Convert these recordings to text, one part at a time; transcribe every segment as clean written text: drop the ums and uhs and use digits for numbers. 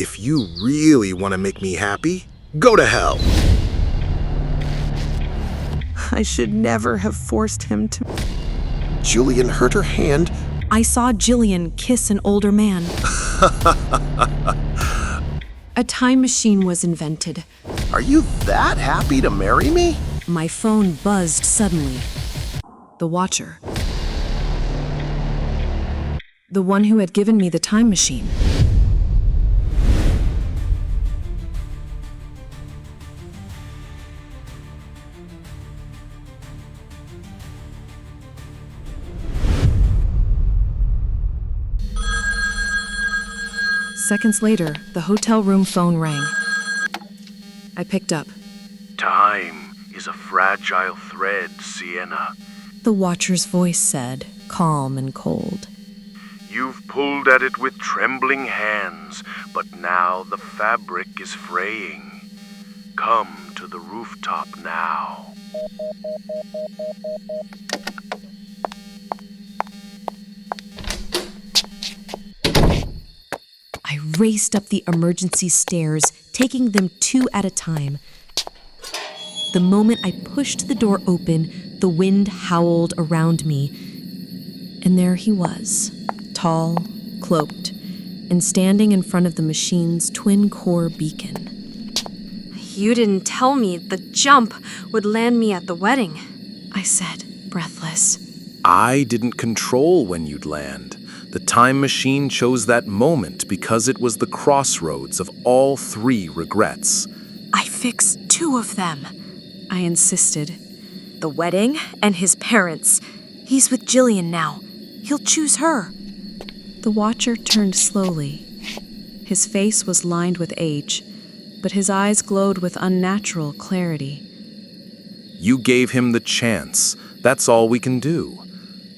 If you really want to make me happy, go to hell. I should never have forced him to. Julian hurt her hand. I saw Jillian kiss an older man. A time machine was invented. Are you that happy to marry me? My phone buzzed suddenly. The Watcher. The one who had given me the time machine. Seconds later, the hotel room phone rang. I picked up. Time is a fragile thread, Sienna. The Watcher's voice said, calm and cold. You've pulled at it with trembling hands, but now the fabric is fraying. Come to the rooftop now. I raced up the emergency stairs, taking them 2 at a time. The moment I pushed the door open, the wind howled around me. And there he was, tall, cloaked, and standing in front of the machine's twin-core beacon. You didn't tell me the jump would land me at the wedding, I said, breathless. I didn't control when you'd land. The time machine chose that moment because it was the crossroads of all 3 regrets. I fixed 2 of them. I insisted. The wedding and his parents. He's with Jillian now. He'll choose her. The Watcher turned slowly. His face was lined with age, but his eyes glowed with unnatural clarity. You gave him the chance. That's all we can do.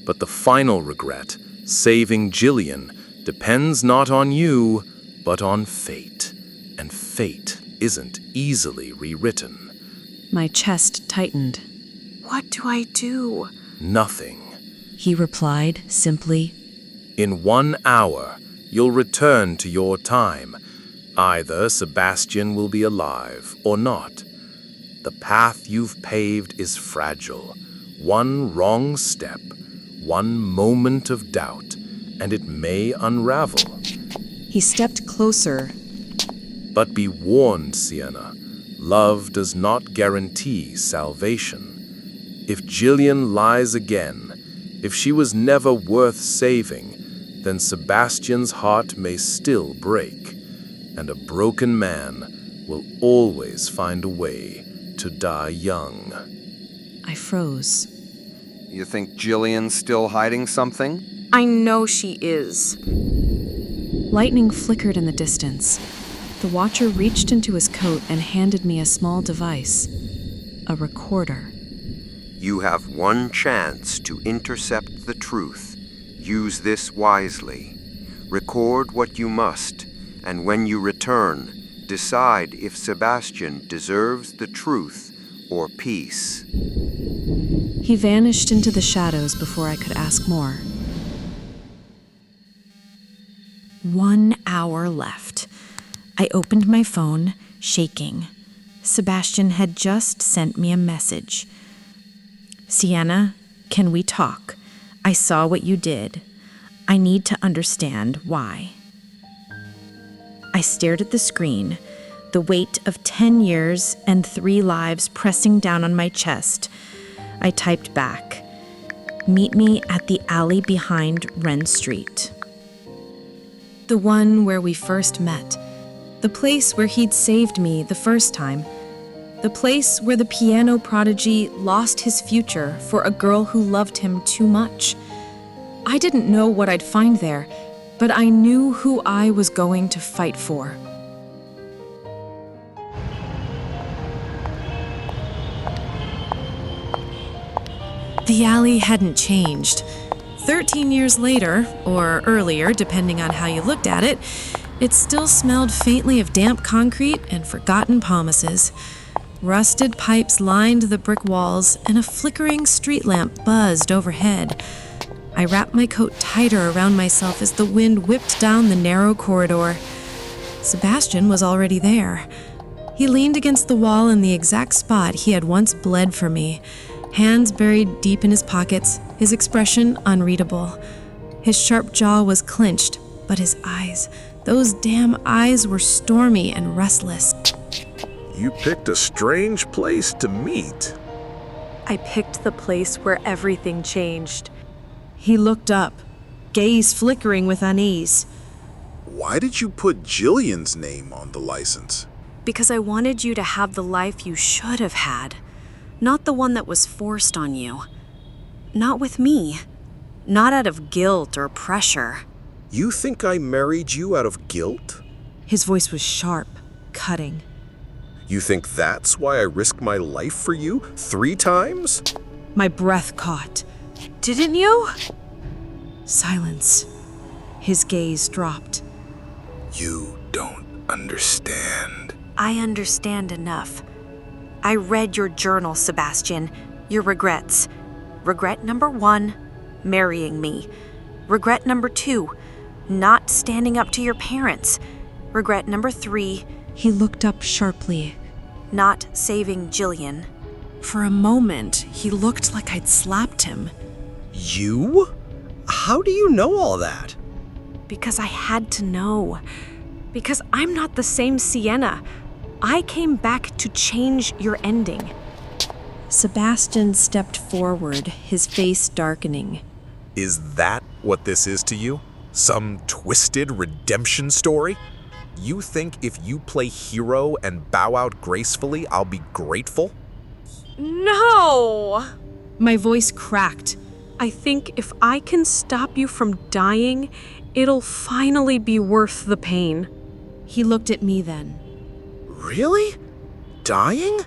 But the final regret, saving Jillian, depends not on you, but on fate. And fate isn't easily rewritten. My chest tightened. What do I do? Nothing. He replied simply. In 1 hour, you'll return to your time. Either Sebastian will be alive or not. The path you've paved is fragile. 1 wrong step, 1 moment of doubt, and it may unravel. He stepped closer. But be warned, Sienna. Love does not guarantee salvation. If Jillian lies again, if she was never worth saving, then Sebastian's heart may still break, and a broken man will always find a way to die young. I froze. You think Jillian's still hiding something? I know she is. Lightning flickered in the distance. The Watcher reached into his coat and handed me a small device. A recorder. You have 1 chance to intercept the truth. Use this wisely. Record what you must, and when you return, decide if Sebastian deserves the truth or peace. He vanished into the shadows before I could ask more. 1 hour left. I opened my phone, shaking. Sebastian had just sent me a message. Sienna, can we talk? I saw what you did. I need to understand why. I stared at the screen, the weight of 10 years and 3 lives pressing down on my chest. I typed back, meet me at the alley behind Wren Street. The one where we first met. The place where he'd saved me the first time. The place where the piano prodigy lost his future for a girl who loved him too much. I didn't know what I'd find there, but I knew who I was going to fight for. The alley hadn't changed. 13 years later, or earlier, depending on how you looked at it, it still smelled faintly of damp concrete and forgotten promises. Rusted pipes lined the brick walls, and a flickering street lamp buzzed overhead. I wrapped my coat tighter around myself as the wind whipped down the narrow corridor. Sebastian was already there. He leaned against the wall in the exact spot he had once bled for me, hands buried deep in his pockets, his expression unreadable. His sharp jaw was clenched, but his eyes, those damn eyes, were stormy and restless. You picked a strange place to meet. I picked the place where everything changed. He looked up, gaze flickering with unease. Why did you put Jillian's name on the license? Because I wanted you to have the life you should have had, not the one that was forced on you. Not with me. Not out of guilt or pressure. You think I married you out of guilt? His voice was sharp, cutting. You think that's why I risked my life for you 3 times? My breath caught. Didn't you? Silence. His gaze dropped. You don't understand. I understand enough. I read your journal, Sebastian. Your regrets. Regret number 1, marrying me. Regret number 2, not standing up to your parents. Regret number 3, He looked up sharply. not saving Jillian. For a moment, he looked like I'd slapped him. You? How do you know all that? Because I had to know. Because I'm not the same Sienna. I came back to change your ending. Sebastian stepped forward, his face darkening. Is that what this is to you? Some twisted redemption story? You think if you play hero and bow out gracefully, I'll be grateful? No! My voice cracked. I think if I can stop you from dying, it'll finally be worth the pain. He looked at me then. Really? Dying?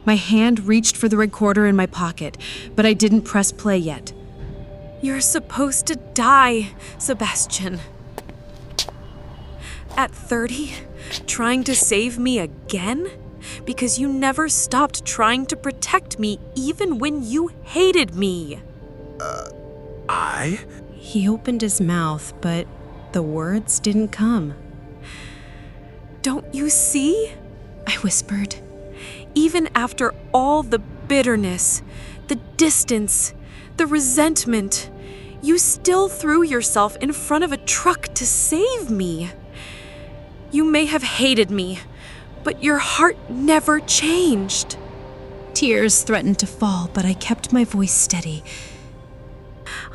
My hand reached for the recorder in my pocket, but I didn't press play yet. You're supposed to die, Sebastian. At 30, trying to save me again? Because you never stopped trying to protect me even when you hated me. I? He opened his mouth, but the words didn't come. Don't you see? I whispered. Even after all the bitterness, the distance, the resentment, you still threw yourself in front of a truck to save me. You may have hated me, but your heart never changed. Tears threatened to fall, but I kept my voice steady.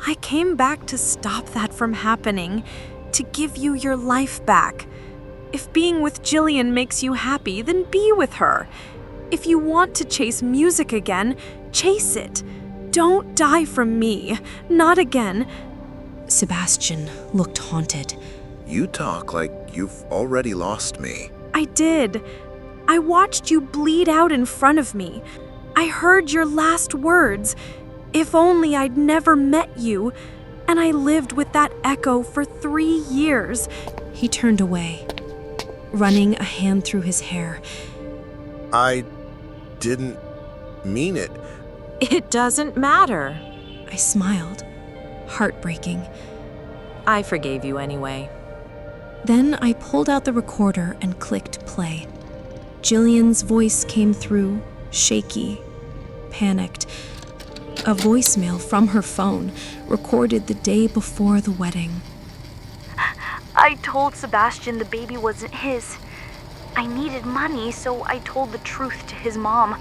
I came back to stop that from happening, to give you your life back. If being with Jillian makes you happy, then be with her. If you want to chase music again, chase it. Don't die from me. Not again. Sebastian looked haunted. You talk like you've already lost me. I did. I watched you bleed out in front of me. I heard your last words. If only I'd never met you. And I lived with that echo for 3 years. He turned away, running a hand through his hair. I didn't mean it. It doesn't matter. I smiled, heartbreaking. I forgave you anyway. Then I pulled out the recorder and clicked play. Jillian's voice came through, shaky, panicked. A voicemail from her phone, recorded the day before the wedding. I told Sebastian the baby wasn't his. I needed money, so I told the truth to his mom.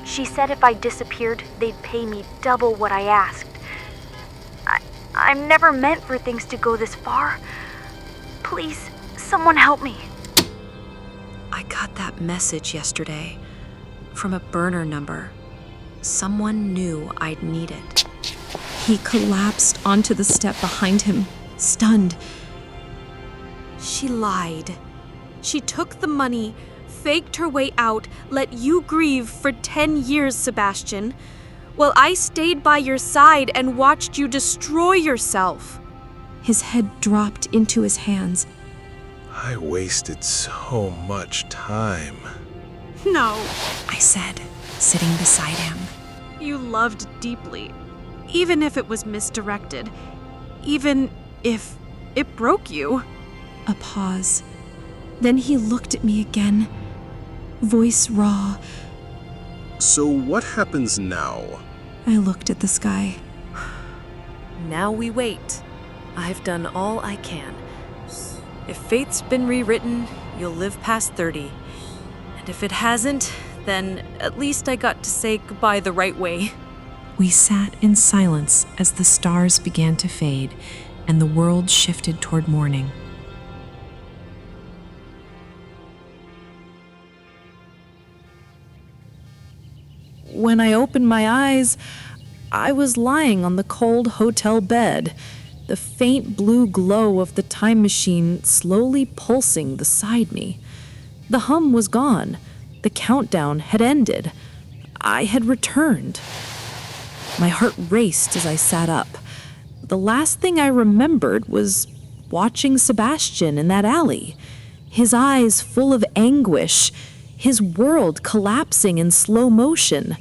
She said if I disappeared, they'd pay me double what I asked. I'm never meant for things to go this far. Please, someone help me. I got that message yesterday from a burner number. Someone knew I'd need it. He collapsed onto the step behind him, stunned. She lied. She took the money, faked her way out, let you grieve for 10 years, Sebastian, while I stayed by your side and watched you destroy yourself. His head dropped into his hands. I wasted so much time. No, I said, sitting beside him. You loved deeply, even if it was Then he looked at me again, voice raw. So what happens now? I looked at the sky. Now we wait. I've done all I can. If fate's been rewritten, you'll live past 30. And if it hasn't, then at least I got to say goodbye the right way. We sat in silence as the stars began to fade and the world shifted toward morning. When I opened my eyes, I was lying on the cold hotel bed, the faint blue glow of the time machine slowly pulsing beside me. The hum was gone. The countdown had ended. I had returned. My heart raced as I sat up. The last thing I remembered was watching Sebastian in that alley, his eyes full of anguish, his world collapsing in slow motion.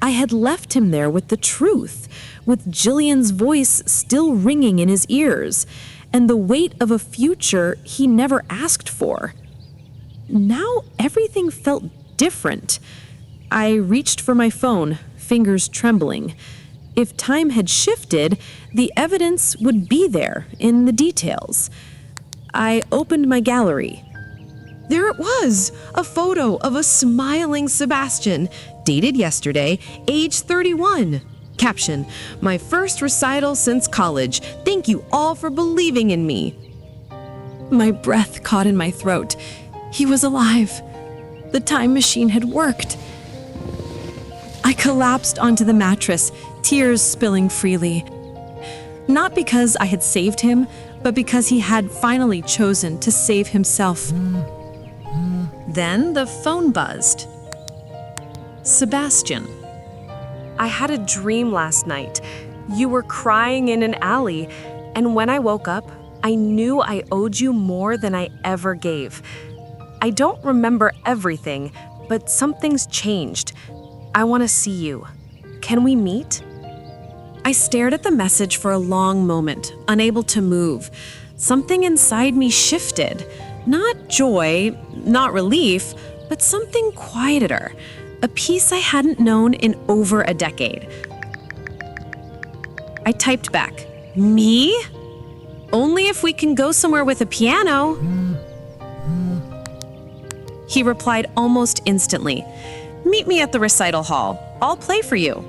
I had left him there with the truth, with Jillian's voice still ringing in his ears, and the weight of a future he never asked for. Now everything felt different. I reached for my phone, fingers trembling. If time had shifted, the evidence would be there in the details. I opened my gallery. There it was, a photo of a smiling Sebastian, dated yesterday, age 31. Caption, "My first recital since college. Thank you all for believing in me." My breath caught in my throat. He was alive. The time machine had worked. I collapsed onto the mattress, tears spilling freely. Not because I had saved him, but because he had finally chosen to save himself. Then the phone buzzed. Sebastian. I had a dream last night. You were crying in an alley, and when I woke up, I knew I owed you more than I ever gave. I don't remember everything, but something's changed. I want to see you. Can we meet? I stared at the message for a long moment, unable to move. Something inside me shifted. Not joy, not relief, but something quieter. A peace I hadn't known in over a decade. I typed back, "Me? Only if we can go somewhere with a piano." He replied almost instantly, "Meet me at the recital hall. I'll play for you."